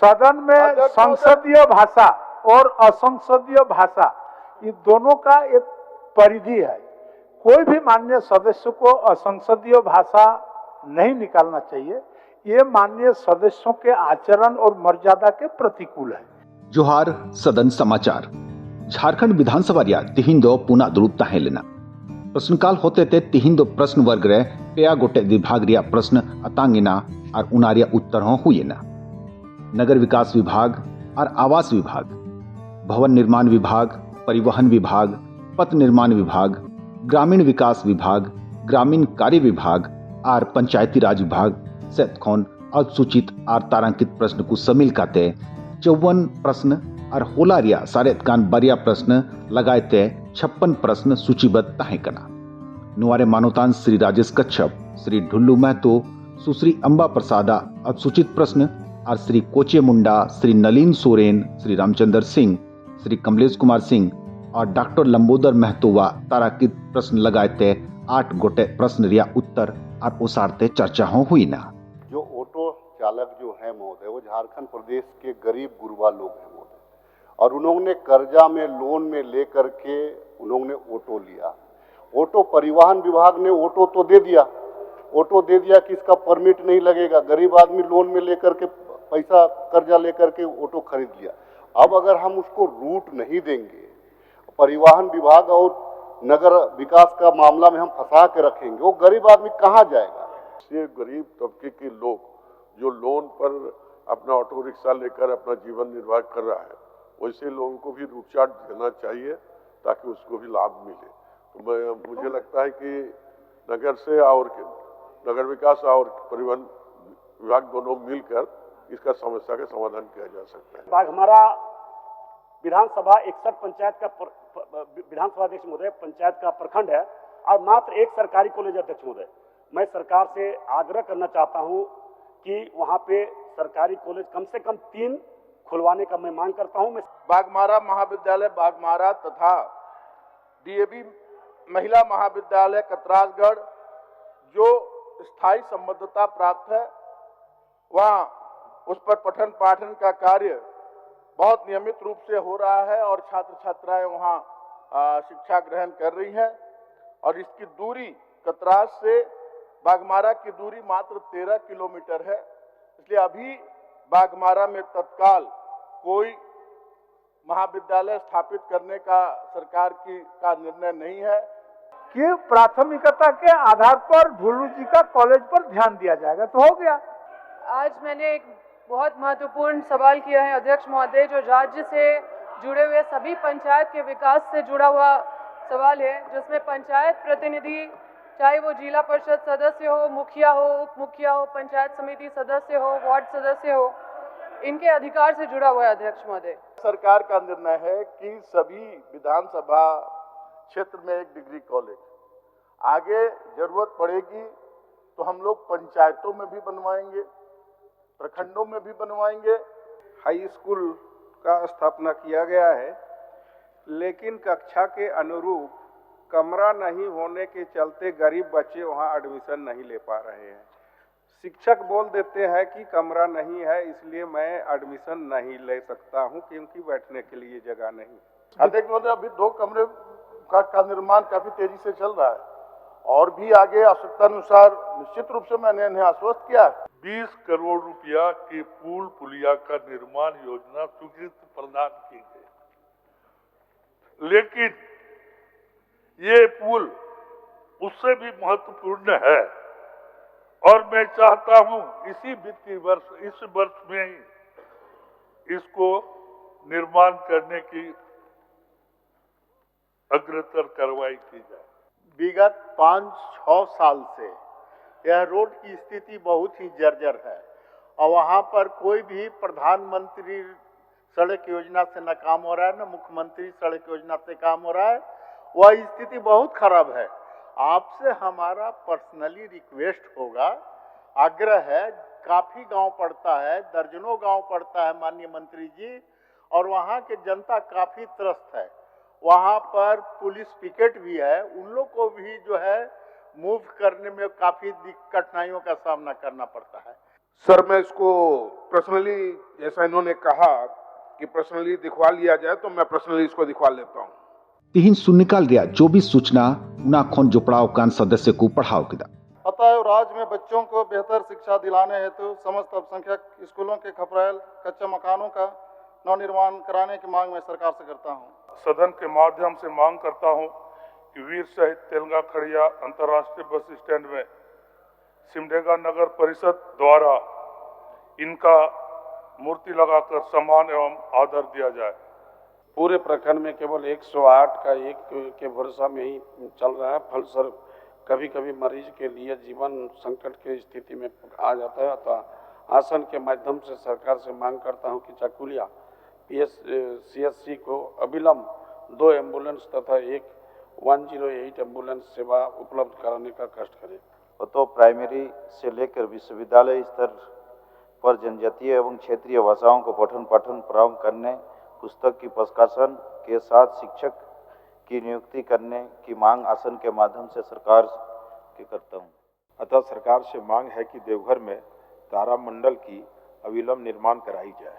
सदन में संसदीय भाषा और असंसदीय भाषा, ये दोनों का एक परिधि है। कोई भी माननीय सदस्य को असंसदीय भाषा नहीं निकालना चाहिए। ये माननीय सदस्यों के आचरण और मर्यादा के प्रतिकूल है। जोहार सदन समाचार। झारखंड विधानसभा रिया तिहिंदो पुना दुरुप ताहें लेना प्रश्नकाल होते ते तिहिंदो प्रश्न वर्ग रे पेया गोटे विभाग रिया प्रश्न अतांगिना और उनारिया उत्तर हों हुए ना। नगर विकास विभाग और आवास विभाग, भवन निर्माण विभाग, परिवहन विभाग, पथ निर्माण विभाग, ग्रामीण विकास विभाग, ग्रामीण कार्य विभाग और पंचायती राज विभाग से अनुसूचित और तारांकित प्रश्न को शामिल करते 54 प्रश्न और होलारिया सारे बरिया प्रश्न लगाते 56 प्रश्न सूचीबद्ध ताहे कना। नुआरे मानवतान श्री राजेश कच्छप, श्री ढुल्लू महतो, सुश्री अंबा प्रसादा अनुसूचित प्रश्न और श्री कोचे मुंडा, श्री नलीन सोरेन, श्री रामचंद्र सिंह, श्री कमलेश कुमार सिंह और डॉक्टर लंबोदर महतो व ताराकित प्रश्न लगाते 8 गोटे प्रश्न रिया उत्तर और उसारते चर्चा हो हुई ना। जो ऑटो चालक जो है महोदय, वो झारखंड प्रदेश के गरीब गुरबा लोग हैं महोदय, और उन्होंने कर्जा में लोन में लेकर के उन्होंने ऑटो लिया। ऑटो परिवहन विभाग ने ऑटो तो दे दिया, ऑटो दे दिया कि इसका परमिट नहीं लगेगा। गरीब आदमी लोन में लेकर के पैसा कर्जा लेकर के ऑटो खरीद लिया। अब अगर हम उसको रूट नहीं देंगे, परिवहन विभाग और नगर विकास का मामला में हम फंसा के रखेंगे, वो गरीब आदमी कहाँ जाएगा। ये गरीब तबके के लोग जो लोन पर अपना ऑटो रिक्शा लेकर अपना जीवन निर्वाह कर रहा है, वैसे लोगों को भी रूट चार्ट देना चाहिए ताकि उसको भी लाभ मिले। तो मुझे लगता है कि नगर से और नगर विकास और परिवहन विभाग दोनों मिलकर इसका समस्या का समाधान किया जा सकता है। बाघमारा विधानसभा 61 पंचायत का विधानसभा अध्यक्ष महोदय पंचायत का प्रखंड है और मात्र एक सरकारी कॉलेज अध्यक्ष महोदय। मैं सरकार से आग्रह करना चाहता हूं कि वहां पे सरकारी कॉलेज कम से कम 3 खुलवाने का मैं मांग करता हूं। मैं बाघमारा महाविद्यालय बाघमारा तथा डीएवी महिला महाविद्यालय कतराजगढ़ जो स्थायी संबद्धता प्राप्त है, वहाँ उस पर पठन पाठन का कार्य बहुत नियमित रूप से हो रहा है और छात्र छात्राएं वहाँ शिक्षा ग्रहण कर रही हैं। और इसकी दूरी कतराज से बाघमारा की दूरी मात्र 13 किलोमीटर है। इसलिए अभी बाघमारा में तत्काल कोई महाविद्यालय स्थापित करने का सरकार का निर्णय नहीं है कि प्राथमिकता के आधार पर ढुल्लू जी का कॉलेज पर ध्यान दिया जाएगा, तो हो गया। आज मैंने एक बहुत महत्वपूर्ण सवाल किया है अध्यक्ष महोदय, जो राज्य से जुड़े हुए सभी पंचायत के विकास से जुड़ा हुआ सवाल है, जिसमें पंचायत प्रतिनिधि चाहे वो जिला परिषद सदस्य हो, मुखिया हो, उप मुखिया हो, पंचायत समिति सदस्य हो, वार्ड सदस्य हो, इनके अधिकार से जुड़ा हुआ है अध्यक्ष महोदय। सरकार का निर्णय है कि सभी विधानसभा क्षेत्र में एक डिग्री कॉलेज, आगे जरूरत पड़ेगी तो हम लोग पंचायतों में भी बनवाएंगे, प्रखंडों में भी बनवाएंगे। हाई स्कूल का स्थापना किया गया है, लेकिन कक्षा के अनुरूप कमरा नहीं होने के चलते गरीब बच्चे वहां एडमिशन नहीं ले पा रहे हैं। शिक्षक बोल देते हैं कि कमरा नहीं है, इसलिए मैं एडमिशन नहीं ले सकता हूं क्योंकि बैठने के लिए जगह नहीं। अध्यक्ष महोदय, अभी 2 कमरे का निर्माण काफी तेजी से चल रहा है और भी आगे आवश्यकता अनुसार निश्चित रूप से मैंने इन्हें आश्वस्त किया है। 20 करोड़ रुपया की पुल पुलिया का निर्माण योजना स्वीकृत प्रदान की गई, लेकिन ये पुल उससे भी महत्वपूर्ण है और मैं चाहता हूं इसी वित्तीय वर्ष, इस वर्ष में ही इसको निर्माण करने की अग्रतर कार्रवाई की जाए। विगत 5-6 साल से यह रोड की स्थिति बहुत ही जर्जर है और वहाँ पर कोई भी प्रधानमंत्री सड़क योजना से न काम हो रहा है, न मुख्यमंत्री सड़क योजना से काम हो रहा है। वह स्थिति बहुत खराब है। आपसे हमारा पर्सनली रिक्वेस्ट होगा, आग्रह है, काफ़ी गांव पड़ता है, दर्जनों गांव पड़ता है माननीय मंत्री जी, और वहाँ के जनता काफ़ी त्रस्त है। वहाँ पर पुलिस पिकेट भी है, उन लोग को भी जो है मूव करने में काफी कठिनाइयों का सामना करना पड़ता है। सर मैं इसको पर्सनली, जैसा इन्होंने कहा कि पर्सनली दिखवा लिया जाए, तो मैं पर्सनली इसको दिखवा लेता हूँ। तिहिन सुनिकाल रिया जो भी सूचना उना खोन जोपड़ाव कान सदस्य को पढ़ाव किया। अतः राज्य में बच्चों को बेहतर शिक्षा दिलाने हेतु समस्त अल्पसंख्यक स्कूलों के खपरेल कच्चे मकानों का नवनिर्माण कराने की मांग मैं सरकार से करता हूँ। सदन के माध्यम से मांग करता हूं कि वीर शहीद तेलंगा खड़िया अंतर्राष्ट्रीय बस स्टैंड में सिमडेगा नगर परिषद द्वारा इनका मूर्ति लगाकर सम्मान एवं आदर दिया जाए। पूरे प्रखंड में केवल 108 का एक के भरोसा में ही चल रहा है। फलस्वरूप कभी कभी मरीज के लिए जीवन संकट की स्थिति में आ जाता है। अतः आसन के माध्यम से सरकार से मांग करता हूं कि चाकुलिया CSC को अविलंब 2 एम्बुलेंस तथा एक 108 एम्बुलेंस सेवा उपलब्ध कराने का कष्ट करें। तो प्राइमरी से लेकर विश्वविद्यालय स्तर पर जनजातीय एवं क्षेत्रीय भाषाओं को पठन पाठन प्रारंभ करने, पुस्तक की प्रकाशन के साथ शिक्षक की नियुक्ति करने की मांग आसन के माध्यम से सरकार के करता हूँ। अतः सरकार से मांग है कि देवघर में तारामंडल की अविलंब निर्माण कराई जाए।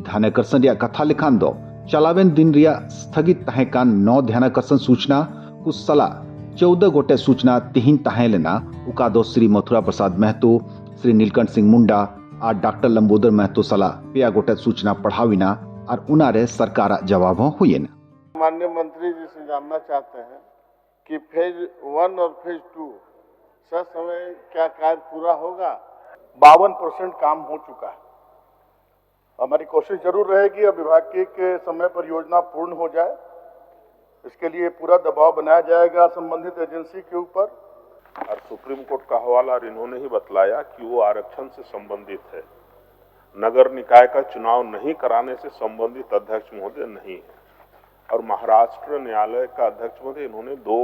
ध्यानाकर्षण रिया कथा लिखान दो चलावेन दिन रिया स्थगित तहेकान 9 ध्यानाकर्षण सूचना कुछ सलाह 14 गोटे सूचना तिहिन तहेलेना उका दो श्री मथुरा प्रसाद महतो, श्री नीलकंठ सिंह मुंडा और डॉक्टर लंबोदर महतो सलाह पेया गोटे सूचना पढ़ाविना और उनारे सरकार जवाब हुए न। माननीय मंत्री जी से जानना चाहते हैं कि फेज 1 और फेज 2 समय क्या कार्य पूरा होगा? 52% काम हो चुका है। हमारी कोशिश जरूर रहेगी अब विभाग के समय पर योजना पूर्ण हो जाए। इसके लिए पूरा दबाव बनाया जाएगा संबंधित एजेंसी के ऊपर। और सुप्रीम कोर्ट का हवाला इन्होंने ही बतलाया कि वो आरक्षण से संबंधित है, नगर निकाय का चुनाव नहीं कराने से संबंधित अध्यक्ष महोदय नहीं है। और महाराष्ट्र न्यायालय का अध्यक्ष महोदय इन्होंने 2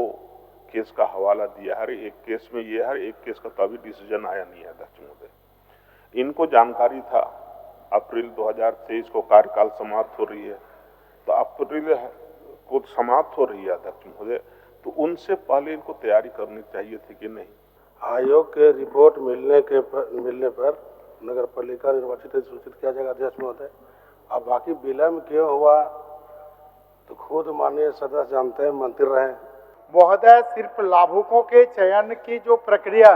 केस का हवाला दिया है। एक केस में ये है, एक केस का तो अभी डिसीजन आया नहीं है अध्यक्ष महोदय। इनको जानकारी था अप्रैल 2023 को कार्यकाल समाप्त हो रही है, तो अप्रैल को समाप्त हो रही है अध्यक्ष महोदय, तो उनसे पहले इनको तैयारी करनी चाहिए थी कि नहीं। आयोग के रिपोर्ट मिलने पर नगर पालिका निर्वाचित सूचित किया जाएगा अध्यक्ष महोदय। अब बाकी विलम्ब क्यों हुआ तो खुद माननीय सदस्य जानते हैं, मंत्री रहे महोदय। सिर्फ लाभुकों के चयन की जो प्रक्रिया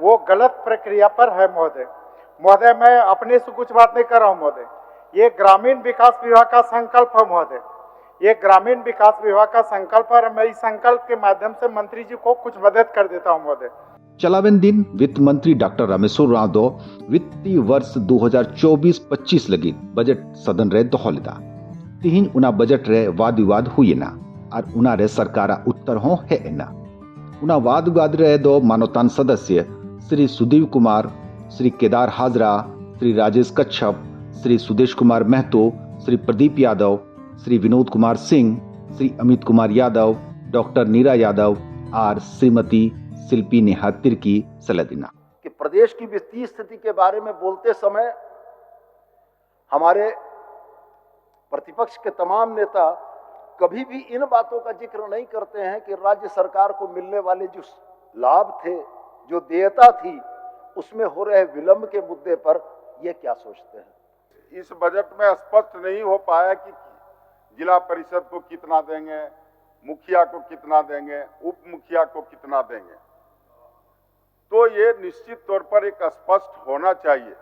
वो गलत प्रक्रिया पर है महोदय। महोदय मैं अपने से कुछ बात नहीं कर रहा हूँ महोदय, ये ग्रामीण विकास विभाग का संकल्प है महोदय। ये ग्रामीण विकास विभाग का संकल्प है। मैं इस संकल्प के माध्यम से मंत्री जी को कुछ मदद कर देता हूँ महोदय। चलावेन दिन वित्त मंत्री डॉक्टर रामेश्वर राव दो वित्तीय वर्ष 2024-25 लगी बजट सदन रे दोहलिदा तिहिन उना बजट रे वाद विवाद हुए ना और उना रे सरकारा उत्तर हो है ना। उना वाद विवाद रे दो मानवतान सदस्य श्री सुदीव कुमार, श्री केदार हाजरा, श्री राजेश कच्छप, श्री सुदेश कुमार महतो, श्री प्रदीप यादव, श्री विनोद कुमार सिंह, श्री अमित कुमार यादव, डॉक्टर नीरा यादव और श्रीमती शिल्पी नेहा तिर्की सलदिना कि प्रदेश की वित्तीय स्थिति के बारे में बोलते समय हमारे प्रतिपक्ष के तमाम नेता कभी भी इन बातों का जिक्र नहीं करते हैं कि राज्य सरकार को मिलने वाले जो लाभ थे, जो देयता थी, उसमें हो रहे विलंब के मुद्दे पर ये क्या सोचते हैं। इस बजट में स्पष्ट नहीं हो पाया कि जिला परिषद को कितना देंगे, मुखिया को कितना देंगे, उप मुखिया को कितना देंगे। तो ये निश्चित तौर पर एक स्पष्ट होना चाहिए,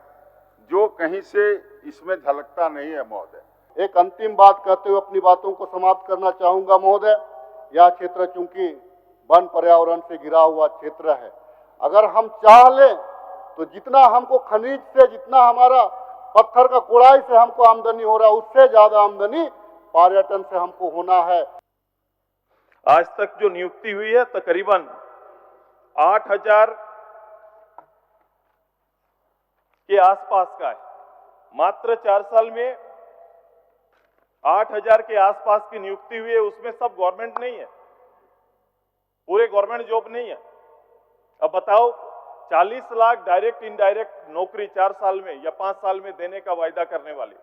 जो कहीं से इसमें झलकता नहीं है महोदय। एक अंतिम बात कहते हुए अपनी बातों को समाप्त करना चाहूंगा महोदय। यह क्षेत्र चूंकि वन पर्यावरण से घिरा हुआ क्षेत्र है, अगर हम चाह लें तो जितना हमको खनिज से, जितना हमारा पत्थर का कोड़ाई से हमको आमदनी हो रहा है, उससे ज्यादा आमदनी पर्यटन से हमको होना है। आज तक जो नियुक्ति हुई है तकरीबन 8000 के आसपास का है। मात्र 4 साल में 8000 के आसपास की नियुक्ति हुई है, उसमें सब गवर्नमेंट नहीं है, पूरे गवर्नमेंट जॉब नहीं है। अब बताओ 40 लाख डायरेक्ट इनडायरेक्ट नौकरी 4 साल में या 5 साल में देने का वायदा करने वाले,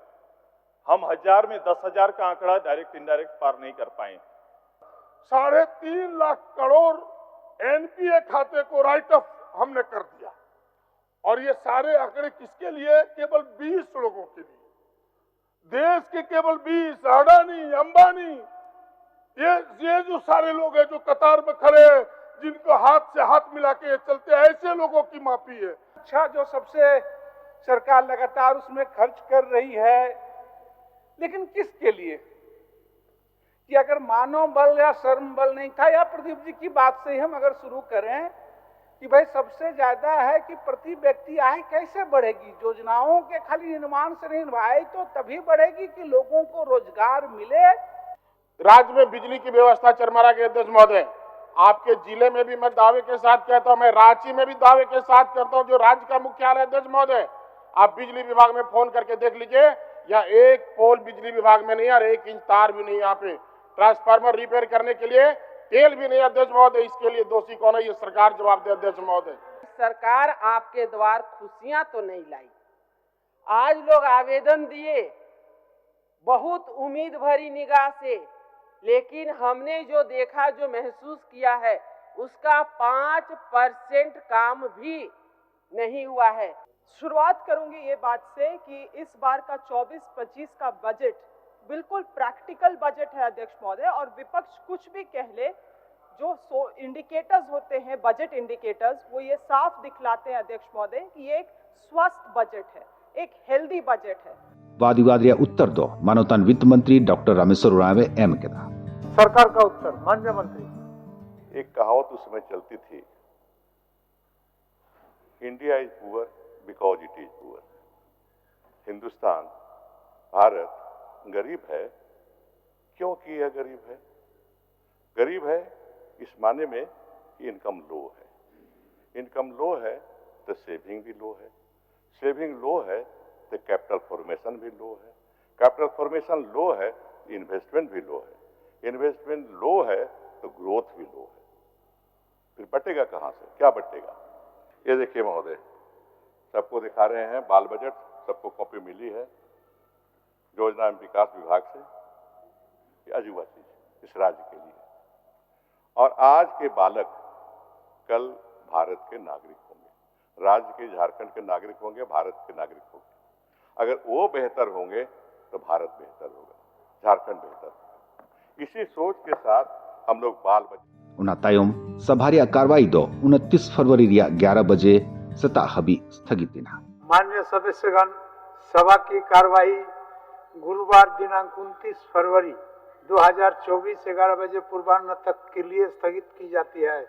हम 1000 में 10,000 का आंकड़ा डायरेक्ट इनडायरेक्ट पार नहीं कर पाए। 3.5 लाख करोड़ एनपीए खाते को राइट ऑफ हमने कर दिया। और ये सारे आंकड़े किसके लिए? केवल 20 लोगों के लिए। देश के केवल 20, अडानी, अंबानी, ये जो सारे लोग हैं जो कतार में खड़े हैं, जिनको हाथ से हाथ मिला के चलते हैं, ऐसे लोगों की माफी है। अच्छा, जो सबसे सरकार लगातार उसमें खर्च कर रही है, लेकिन किसके लिए? कि अगर मानव बल या श्रम बल नहीं था, या प्रदीप जी की बात से हम अगर शुरू करें कि भाई सबसे ज्यादा है कि प्रति व्यक्ति आय कैसे बढ़ेगी? योजनाओं के खाली निर्माण से नहीं, आय तो तभी बढ़ेगी कि लोगों को रोजगार मिले। राज्य में बिजली की व्यवस्था चरमरा के अध्यक्ष महोदय, आपके जिले में भी मैं दावे के साथ कहता हूं, मैं रांची में भी दावे के साथ कहता हूं, जो राज्य का मुख्यालय अध्यक्ष महोदय, आप बिजली विभाग में फोन करके देख लीजिए, या एक पोल बिजली विभाग में नहीं है और 1 इंच तार भी नहीं। यहाँ पे ट्रांसफार्मर रिपेयर करने के लिए तेल भी नहीं अध्यक्ष महोदय। इसके लिए दोषी कौन है? ये सरकार जवाब दे अध्यक्ष महोदय। सरकार आपके द्वार खुशियां तो नहीं लाई। आज लोग आवेदन दिए बहुत उम्मीद भरी निगाह से, लेकिन हमने जो देखा, जो महसूस किया है, उसका 5% काम भी नहीं हुआ है। शुरुआत करूंगी ये बात से कि इस बार का 24-25 का बजट बिल्कुल प्रैक्टिकल बजट है अध्यक्ष महोदय, और विपक्ष कुछ भी कह ले, जो इंडिकेटर्स होते हैं, बजट इंडिकेटर्स, वो ये साफ दिखलाते हैं अध्यक्ष महोदय कि ये एक स्वस्थ बजट है, एक हेल्दी बजट है। वाद विवाद उत्तर दो मानवतान वित्त मंत्री डॉक्टर रामेश्वर उरांवे एम के सरकार का उत्तर माननीय मंत्री। एक कहावत उस समय चलती थी, India is poor because it is poor. Hindustan, Bharat गरीब है क्योंकि यह गरीब है। गरीब है इस माने में कि इनकम लो है। इनकम लो है तो सेविंग भी लो है। सेविंग लो है तो कैपिटल फॉर्मेशन भी लो है। कैपिटल फॉर्मेशन लो है तो इन्वेस्टमेंट भी लो है। इन्वेस्टमेंट लो है तो ग्रोथ भी लो है। फिर बटेगा कहाँ से? क्या बटेगा? ये देखिए महोदय, सबको दिखा रहे हैं बाल बजट, सबको कॉपी मिली है योजना एवं विकास विभाग से। ये अजूबा चीज इस राज्य के लिए। और आज के बालक कल भारत के नागरिक होंगे, राज्य के झारखंड के नागरिक होंगे, भारत के नागरिक होंगे। अगर वो बेहतर होंगे तो भारत बेहतर होगा, झारखंड बेहतर होगा। इसी सोच के साथ हम लोग बाल बजट उना तायम सभारिया कार्रवाई दो 29 फरवरी 11 बजे सता हबी स्थगित दिना। माननीय सदस्यगण, सभा की कार्यवाही गुरुवार दिनांक 29 फरवरी 2024 11 बजे पूर्वाह्न तक के लिए स्थगित की जाती है।